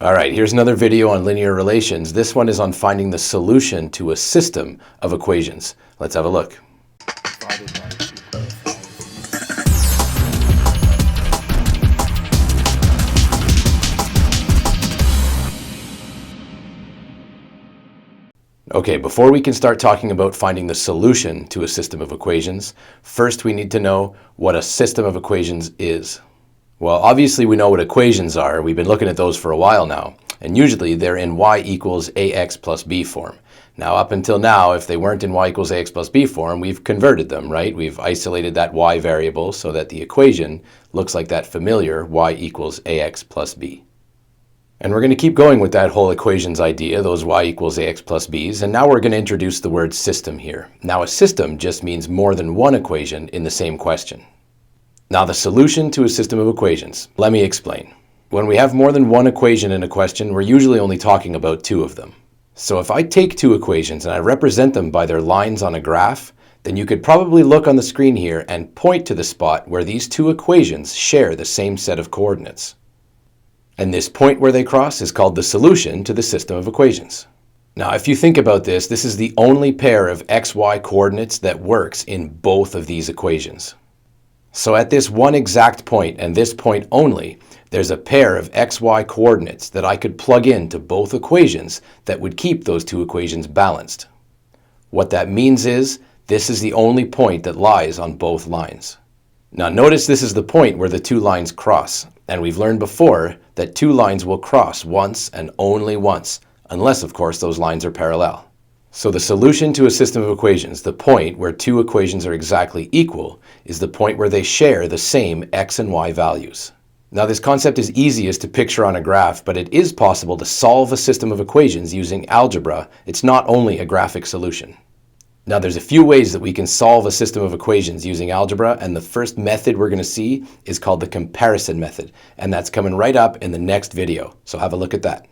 All right, here's another video on linear relations. This one is on finding the solution to a system of equations. Let's have a look. Okay, before we can start talking about finding the solution to a system of equations, first we need to know what a system of equations is. Well, obviously we know what equations are. We've been looking at those for a while now, and usually they're in y equals ax plus b form. Now, up until now, if they weren't in y equals ax plus b form, we've converted them, right? We've isolated that y variable so that the equation looks like that familiar y equals ax plus b. And we're going to keep going with that whole equations idea, those y equals ax plus b's, and now we're going to introduce the word system here. Now, a system just means more than one equation in the same question. Now, the solution to a system of equations. Let me explain. When we have more than one equation in a question, we're usually only talking about two of them. So if I take two equations and I represent them by their lines on a graph, then you could probably look on the screen here and point to the spot where these two equations share the same set of coordinates. And this point where they cross is called the solution to the system of equations. Now, if you think about this, this is the only pair of xy coordinates that works in both of these equations. So at this one exact point, and this point only, there's a pair of xy coordinates that I could plug into both equations that would keep those two equations balanced. What that means is, this is the only point that lies on both lines. Now notice this is the point where the two lines cross, and we've learned before that two lines will cross once and only once, unless of course those lines are parallel. So the solution to a system of equations, the point where two equations are exactly equal, is the point where they share the same x and y values. Now this concept is easiest to picture on a graph, but it is possible to solve a system of equations using algebra. It's not only a graphic solution. Now there's a few ways that we can solve a system of equations using algebra, and the first method we're going to see is called the comparison method, and that's coming right up in the next video, so have a look at that.